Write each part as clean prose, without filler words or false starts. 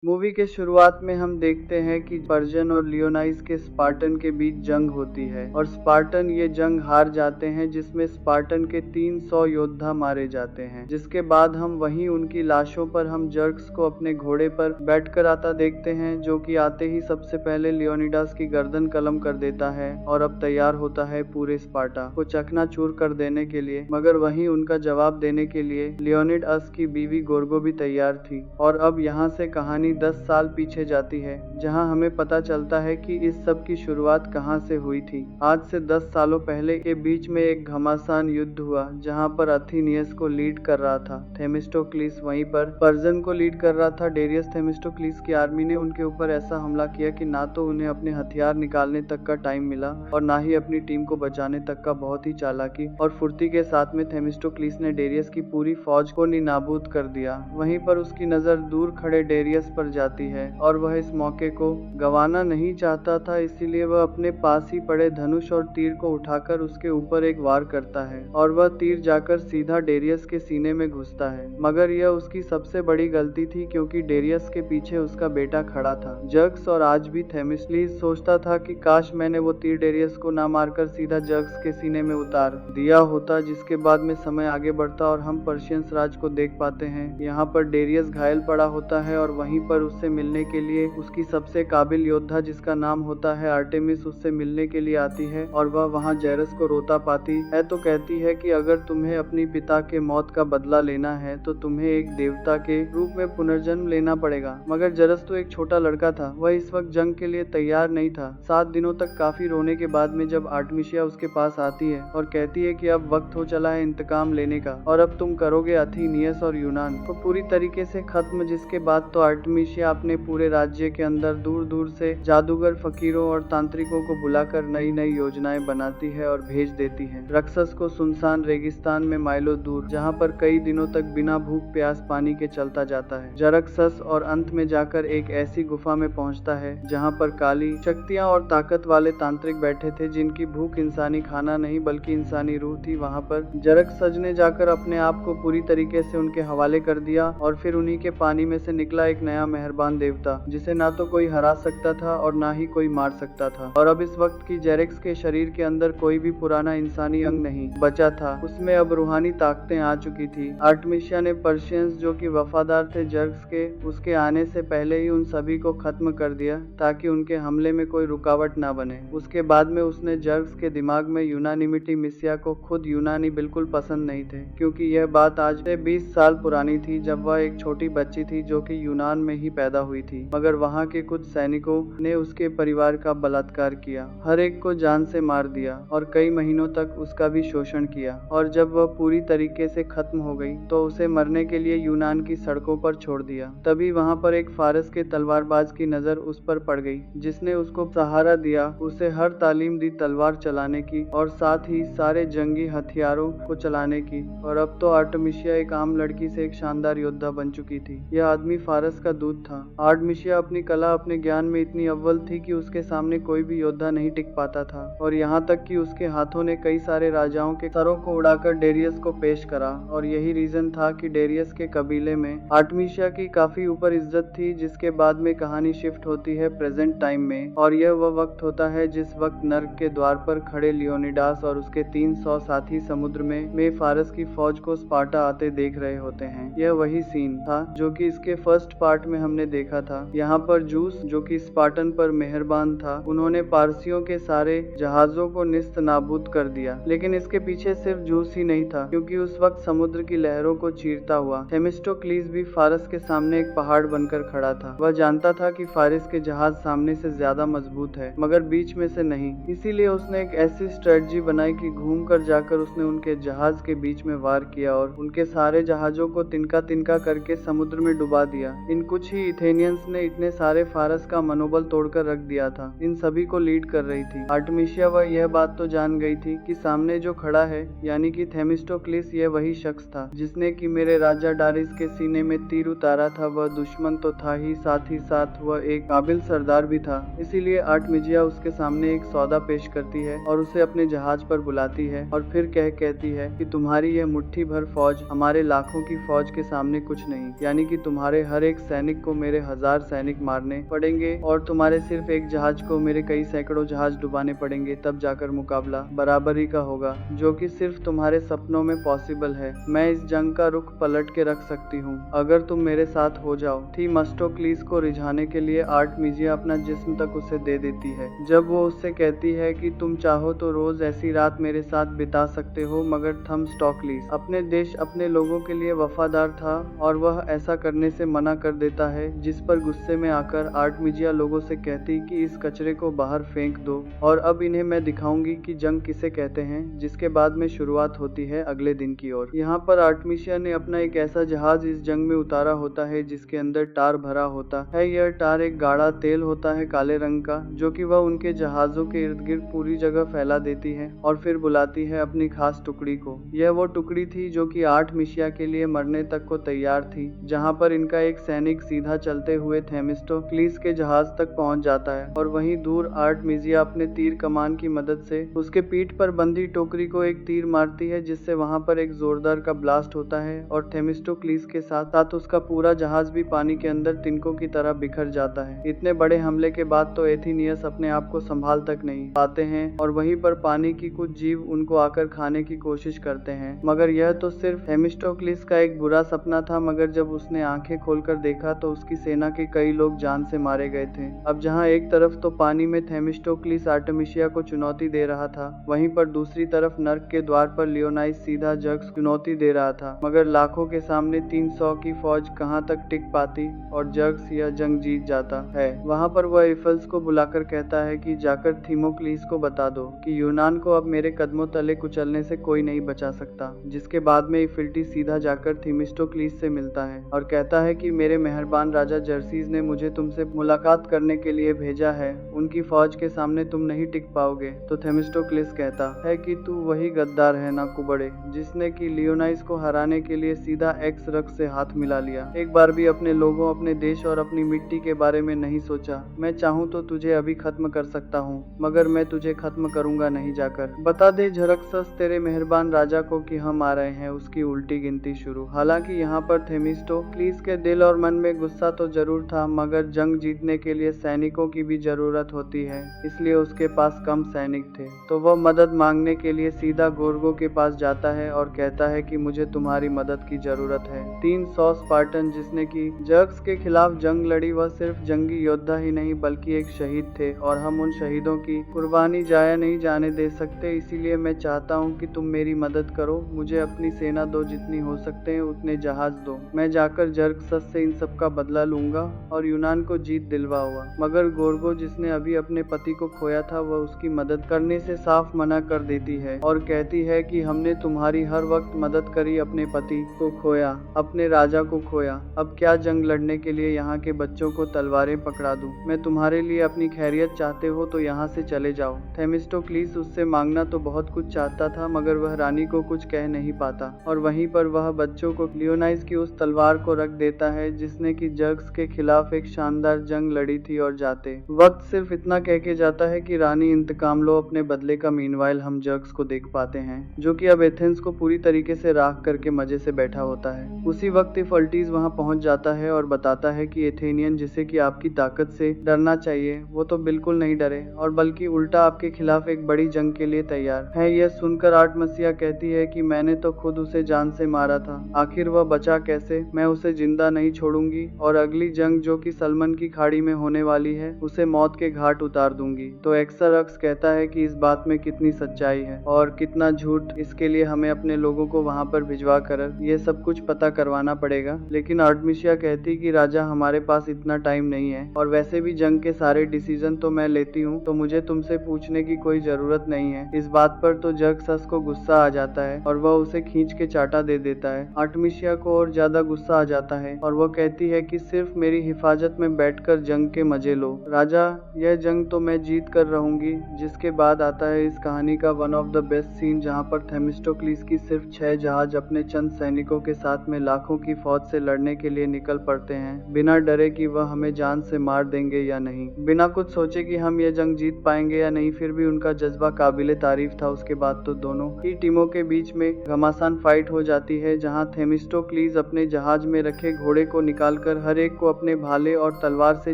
Movie के शुरुआत में हम देखते हैं कि पर्शियन और लियोनाइस के स्पार्टन के बीच जंग होती है और स्पार्टन ये जंग हार जाते हैं, जिसमें स्पार्टन के 300 योद्धा मारे जाते हैं। जिसके बाद हम वहीं उनकी लाशों पर हम जर्क्स को अपने घोड़े पर बैठकर आता देखते हैं, जो कि आते ही सबसे पहले लियोनिडास की गर्दन कलम कर देता है और अब तैयार होता है पूरे स्पार्टा को चकनाचूर कर देने के लिए। मगर वहीं उनका जवाब देने के लिए लियोनिडास की बीवी गोर्गो भी तैयार थी। और अब यहाँ से कहानी 10 साल पीछे जाती है, जहां हमें पता चलता है कि इस सब की शुरुआत कहां से हुई थी। आज से 10 सालों पहले के बीच में एक घमासान युद्ध हुआ, जहां पर अथीनियस को लीड कर रहा था थेमिस्टोक्लिस, वहीं पर पर्जन को लीड कर रहा था डेरियस। थेमिस्टोक्लिस की आर्मी ने उनके ऊपर ऐसा हमला किया कि ना तो उन्हें अपने हथियार निकालने तक का टाइम मिला और ना ही अपनी टीम को बचाने तक का। बहुत ही चालाकी और फुर्ती के साथ में थेमिस्टोक्लिस ने डेरियस की पूरी फौज को निनाबूद कर दिया। वहीं पर उसकी नजर दूर खड़े डेरियस पर जाती है और वह इस मौके को गंवाना नहीं चाहता था, इसीलिए वह अपने पास ही पड़े धनुष और तीर को उठाकर उसके ऊपर एक वार करता है और वह तीर जाकर सीधा डेरियस के सीने में घुसता है। मगर यह उसकी सबसे बड़ी गलती थी, क्योंकि डेरियस के पीछे उसका बेटा खड़ा था जर्क्स। और आज भी थेमिस्टोक्लिस सोचता था कि काश मैंने वो तीर डेरियस को ना मारकर सीधा जर्क्स के सीने में उतार दिया होता। जिसके बाद में समय आगे बढ़ता और हम पर्शियंस राज को देख पाते हैं। यहाँ पर डेरियस घायल पड़ा होता है और वहीं पर उससे मिलने के लिए उसकी सबसे काबिल योद्धा, जिसका नाम होता है आर्टेमिस, उससे मिलने के लिए आती है। और वह वहाँ जेरस को रोता पाती है तो कहती है कि अगर तुम्हें अपनी पिता के मौत का बदला लेना है तो तुम्हें एक देवता के रूप में पुनर्जन्म लेना पड़ेगा। मगर जेरस तो एक छोटा लड़का था, वह इस वक्त जंग के लिए तैयार नहीं था। 7 दिनों तक काफी रोने के बाद में जब आर्टेमिसिया उसके पास आती है और कहती है कि अब वक्त हो चला है इंतकाम लेने का और अब तुम करोगे अथीनियस और यूनान को पूरी तरीके से खत्म। जिसके बाद तो आर्टेमिसिया अपने पूरे राज्य के अंदर दूर दूर से जादूगर, फकीरों और तांत्रिकों को बुलाकर नई नई योजनाएं बनाती है और भेज देती है रक्सस को सुनसान रेगिस्तान में माइलों दूर, जहां पर कई दिनों तक बिना भूख प्यास पानी के चलता जाता है जरक्सस। और अंत में जाकर एक ऐसी गुफा में पहुंचता है जहां पर काली शक्तियां और ताकत वाले तांत्रिक बैठे थे, जिनकी भूख इंसानी खाना नहीं बल्कि इंसानी रूह थी। वहां पर जरक्सस ने जाकर अपने आप को पूरी तरीके से उनके हवाले कर दिया और फिर उन्हीं के पानी में से निकला एक नया मेहरबान देवता, जिसे ना तो कोई हरा सकता था और ना ही कोई मार सकता था। और अब इस वक्त की जेरेक्स के शरीर के अंदर कोई भी पुराना इंसानी अंग नहीं बचा था, उसमें अब रूहानी ताकतें आ चुकी थी। आर्टेमिसिया ने पर्शियंस, जो कि वफादार थे जर्क्स के, उसके आने से पहले ही उन सभी को खत्म कर दिया ताकि उनके हमले में कोई रुकावट ना बने। उसके बाद में उसने जर्क्स के दिमाग में यूनानिमिटी मिसिया को खुद यूनानी बिल्कुल पसंद नहीं थे, क्योंकि यह बात आज से 20 साल पुरानी थी, जब वह एक छोटी बच्ची थी जो कि यूनान में ही पैदा हुई थी। मगर वहां के कुछ सैनिकों ने उसके परिवार का बलात्कार किया, हर एक को जान से मार दिया और कई महीनों तक उसका भी शोषण किया। और जब वह पूरी तरीके से खत्म हो गई तो उसे मरने के लिए यूनान की सड़कों पर छोड़ दिया। तभी वहां पर एक फारस के तलवारबाज की नजर उस पर पड़ गई, जिसने उसको सहारा दिया, उसे हर तालीम दी तलवार चलाने की और साथ ही सारे जंगी हथियारों को चलाने की। और अब तो आर्टेमिसिया एक आम लड़की से एक शानदार योद्धा बन चुकी थी। यह आदमी फारस का दूत था। आर्टेमिसिया अपनी कला, अपने ज्ञान में इतनी अव्वल थी कि उसके सामने कोई भी योद्धा नहीं टिक पाता था। और यहाँ तक कि उसके हाथों ने कई सारे राजाओं के सरों को उड़ाकर डेरियस को पेश करा। और यही रीजन था कि डेरियस के कबीले में आर्टेमिसिया की काफी ऊपर इज्जत थी। जिसके बाद में कहानी शिफ्ट होती है प्रेजेंट टाइम में, और यह वह वक्त होता है जिस वक्त नर्क के द्वार पर खड़े लियोनिडास और उसके 300 साथी समुद्र में फारस की फौज को स्पार्टा आते देख रहे होते हैं। यह वही सीन था जो कि इसके फर्स्ट पार्ट में हमने देखा था। यहाँ पर जूस, जो कि स्पार्टन पर मेहरबान था, उन्होंने पारसियों के सारे जहाजों को निस्त नाबूद कर दिया। लेकिन इसके पीछे सिर्फ जूस ही नहीं था, क्योंकि उस वक्त समुद्र की लहरों को चीरता हुआ थेमिस्टोक्लिस भी फारस के सामने एक पहाड़ बनकर खड़ा था। वह जानता था कि फारस के जहाज सामने से ज्यादा मजबूत है, मगर बीच में से नहीं। इसीलिए उसने एक ऐसी स्ट्रेटजी बनाई कि घूम कर जाकर उसने उनके जहाज के बीच में वार किया और उनके सारे जहाजों को तिनका तिनका करके समुद्र में डुबा दिया। इन कुछ ही इथेनियंस ने इतने सारे फारस का मनोबल तोड़कर रख दिया था। इन सभी को लीड कर रही थी आर्टेमिसिया। वह यह बात तो जान गई थी कि सामने जो खड़ा है यानी कि थेमिस्टोक्लिस, यह वही शख्स था जिसने कि मेरे राजा डारिस के सीने में तीर उतारा था। वह दुश्मन तो था ही, साथ वह एक काबिल सरदार भी था। इसीलिए आर्टेमिसिया उसके सामने एक सौदा पेश करती है और उसे अपने जहाज पर बुलाती है और फिर कहती है कि तुम्हारी यह मुट्ठी भर फौज हमारे लाखों की फौज के सामने कुछ नहीं, यानी कि तुम्हारे हर एक सैनिक सैनिक को मेरे 1000 सैनिक मारने पड़ेंगे और तुम्हारे सिर्फ एक जहाज को मेरे कई सैकड़ों जहाज डुबाने पड़ेंगे, तब जाकर मुकाबला बराबरी का होगा, जो कि सिर्फ तुम्हारे सपनों में पॉसिबल है। मैं इस जंग का रुख पलट के रख सकती हूँ अगर तुम मेरे साथ हो जाओ। थेमिस्टोक्लीस को रिझाने के लिए आर्टेमिसिया अपना जिस्म तक उसे दे देती है। जब वो उससे कहती है कि तुम चाहो तो रोज ऐसी रात मेरे साथ बिता सकते हो, मगर थेमिस्टोक्लीस अपने देश अपने लोगों के लिए वफादार था और वह ऐसा करने से मना कर देता है, जिस पर गुस्से में आकर आर्टेमिसिया लोगों से कहती कि इस कचरे को बाहर फेंक दो और अब इन्हें मैं दिखाऊंगी कि जंग किसे कहते हैं। जिसके बाद में शुरुआत होती है अगले दिन की ओर। यहाँ पर आर्टेमिसिया ने अपना एक ऐसा जहाज इस जंग में उतारा होता है जिसके अंदर टार भरा होता है। यह टार एक गाढ़ा तेल होता है काले रंग का, जो कि वह उनके जहाजों के इर्द गिर्द पूरी जगह फैला देती है और फिर बुलाती है अपनी खास टुकड़ी को। यह वो टुकड़ी थी जो कि आर्टेमिसिया के लिए मरने तक को तैयार थी। जहाँ पर इनका एक सैनिक सीधा चलते हुए थेमिस्टोक्लीस के जहाज तक पहुंच जाता है और वहीं दूर आर्टेमिसिया अपने तीर कमान की मदद से उसके पीठ पर बंधी टोकरी को एक तीर मारती है, जिससे वहां पर एक जोरदार का ब्लास्ट होता है और थेमिस्टोक्लीस के साथ साथ उसका पूरा जहाज भी पानी के अंदर तिनकों की तरह बिखर जाता है। इतने बड़े हमले के बाद तो एथेनियस अपने आप को संभाल तक नहीं पाते हैं और वहीं पर पानी की कुछ जीव उनको आकर खाने की कोशिश करते हैं, मगर यह तो सिर्फ थेमिस्टोक्लीस का एक बुरा सपना था। मगर जब उसने आंखें खोलकर देखा तो उसकी सेना के कई लोग जान से मारे गए थे। अब जहाँ एक तरफ तो पानी में थेमिस्टोक्लीस आर्टेमिसिया को चुनौती दे रहा था, वहीं पर दूसरी तरफ नर्क के द्वार पर लियोनाइस सीधा जर्क्स चुनौती दे रहा था। मगर लाखों के सामने 300 की फौज कहां तक टिक पाती और जर्क्स यह जंग जीत जाता है। वहां पर वह इफल्स को बुलाकर कहता है कि जाकर थीमोक्लीस को बता दो कि यूनान को अब मेरे कदमों तले कुचलने से कोई नहीं बचा सकता। जिसके बाद में इफिल्टी सीधा जाकर थेमिस्टोक्लीस से मिलता है और कहता है कि मेरे मेहरबान राजा जर्सीज ने मुझे तुमसे मुलाकात करने के लिए भेजा है, उनकी फौज के सामने तुम नहीं टिक पाओगे। तो थेमिस्टोक्लीस कहता है कि तू वही गद्दार है ना कुबड़े, जिसने कि लियोनाइस को हराने के लिए सीधा एक्स रक्स से हाथ मिला लिया। एक बार भी अपने लोगों, अपने देश और अपनी मिट्टी के बारे में नहीं सोचा। मैं चाहूँ तो तुझे अभी खत्म कर सकता हूँ, मगर मैं तुझे खत्म करूंगा नहीं। जाकर बता दे झरक्सस तेरे मेहरबान राजा को कि हम आ रहे हैं। उसकी उल्टी गिनती शुरू। हालांकि यहाँ पर थेमिस्टोक्लीस के दिल और मन में गुस्सा तो जरूर था, मगर जंग जीतने के लिए सैनिकों की भी जरूरत होती है, इसलिए उसके पास कम सैनिक थे। तो वह मदद मांगने के लिए सीधा गोर्गो के पास जाता है और कहता है कि मुझे तुम्हारी मदद की जरूरत है। 300 स्पार्टन जिसने कि जर्क्स के खिलाफ जंग लड़ी, वह सिर्फ जंगी योद्धा ही नहीं बल्कि एक शहीद थे और हम उन शहीदों की कुर्बानी जाया नहीं जाने दे सकते। इसीलिए मैं चाहता हूँ कि तुम मेरी मदद करो, मुझे अपनी सेना दो, जितनी हो सकते हैं उतने जहाज दो। मैं जाकर जर्क्सस से इन सब का बदला लूंगा और यूनान को जीत दिलवाऊंगा। मगर गोर्गो जिसने अभी अपने पति को खोया था, वह उसकी मदद करने से साफ मना कर देती है और कहती है कि हमने तुम्हारी हर वक्त मदद करी, अपने पति को खोया, अपने राजा को खोया, अब क्या जंग लड़ने के लिए यहाँ के बच्चों को तलवारें पकड़ा दूं। मैं तुम्हारे लिए अपनी खैरियत चाहते हो तो यहाँ से चले जाओ। थेमिस्टोक्लीस उससे मांगना तो बहुत कुछ चाहता था, मगर वह रानी को कुछ कह नहीं पाता और वहीं पर वह बच्चों को लियोनाइस की उस तलवार को रख देता है जिसने कि जर्क्स के खिलाफ एक शानदार जंग लड़ी थी और जाते वक्त सिर्फ इतना कह के जाता है कि रानी इंतकाम लो अपने बदले का। मीनवाइल हम जर्क्स को देख पाते हैं जो कि अब एथेंस को पूरी तरीके से राख करके मजे से बैठा होता है। उसी वक्त इफल्टीज वहां पहुंच जाता है और बताता है कि एथेनियन जिसे कि आपकी ताकत से डरना चाहिए, वो तो बिल्कुल नहीं डरे और बल्कि उल्टा आपके खिलाफ एक बड़ी जंग के लिए तैयार है। यह सुनकर आर्टेमिसिया कहती है कि मैंने तो खुद उसे जान से मारा था, आखिर वह बचा कैसे? मैं उसे जिंदा नहीं छोड़ूंगी और अगली जंग जो कि सलमन की खाड़ी में होने वाली है, उसे मौत के घाट उतार दूंगी। तो एक्सरक्स कहता है कि इस बात में कितनी सच्चाई है और कितना झूठ, इसके लिए हमें अपने लोगों को वहां पर भिजवा कर ये सब कुछ पता करवाना पड़ेगा। लेकिन आर्टेमिसिया कहती कि राजा हमारे पास इतना टाइम नहीं है और वैसे भी जंग के सारे डिसीजन तो मैं लेती हूँ, तो मुझे तुमसे पूछने की कोई जरूरत नहीं है। इस बात पर तो जर्क्सस को गुस्सा आ जाता है और वह उसे खींच के चाटा दे देता है। आर्टेमिसिया को और ज्यादा गुस्सा आ जाता है और वह कहती है कि सिर्फ मेरी हिफाजत में बैठकर जंग के मजे लो। राजा, यह जंग तो मैं जीत कर रहूंगी। जिसके बाद आता है इस कहानी का one of the best scene, जहां पर थेमिस्टोक्लीस की सिर्फ 6 जहाज अपने चंद सैनिकों के साथ में लाखों की फौज से लड़ने के लिए निकल पड़ते हैं, बिना डरे कि वह हमें जान से मार देंगे या नहीं, बिना कुछ सोचे कि हम ये जंग जीत पाएंगे या नहीं। फिर भी उनका जज्बा काबिले तारीफ था। उसके बाद तो दोनों ही टीमों के बीच में घमासान फाइट हो जाती है, जहां थेमिस्टोक्लीस अपने जहाज में रखे घोड़े को निकाल निकालकर हर एक को अपने भाले और तलवार से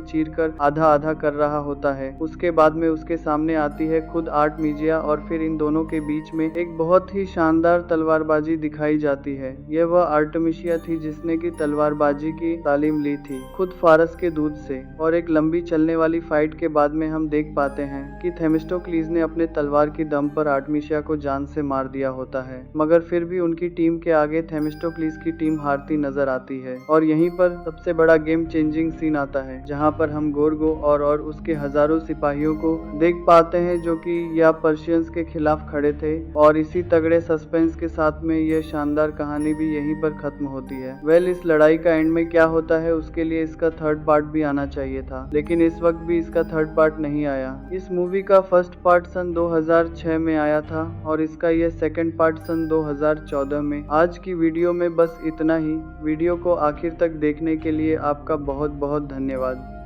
चीरकर आधा आधा कर रहा होता है। उसके बाद में उसके सामने आती है खुद आर्टमिजिया और फिर इन दोनों के बीच में एक बहुत ही शानदार तलवारबाजी दिखाई जाती है। यह वह आर्टमिशिया थी जिसने की तलवारबाजी की तालीम ली थी खुद फारस के दूध से। और एक लंबी चलने वाली फाइट के बाद में हम देख पाते हैं कि थेमिस्टोक्लीज ने अपने तलवार की दम पर आर्टमिशिया को जान से मार दिया होता है, मगर फिर भी उनकी टीम के आगे थेमिस्टोक्लीज की टीम हारती नजर आती है। और यहीं पर सबसे बड़ा गेम चेंजिंग सीन आता है, जहां पर हम गोरगो और उसके हजारों सिपाहियों को देख पाते हैं जो कि या पर्शियंस के खिलाफ खड़े थे। और इसी तगड़े सस्पेंस के साथ में यह शानदार कहानी भी यहीं पर खत्म होती है। इस लड़ाई का एंड में क्या होता है उसके लिए इसका थर्ड पार्ट भी आना चाहिए था, लेकिन इस वक्त भी इसका थर्ड पार्ट नहीं आया। इस मूवी का फर्स्ट पार्ट सन 2006 में आया था और इसका यह सेकंड पार्ट सन 2014 में। आज की वीडियो में बस इतना ही। वीडियो को आखिर तक देखने के लिए आपका बहुत बहुत धन्यवाद।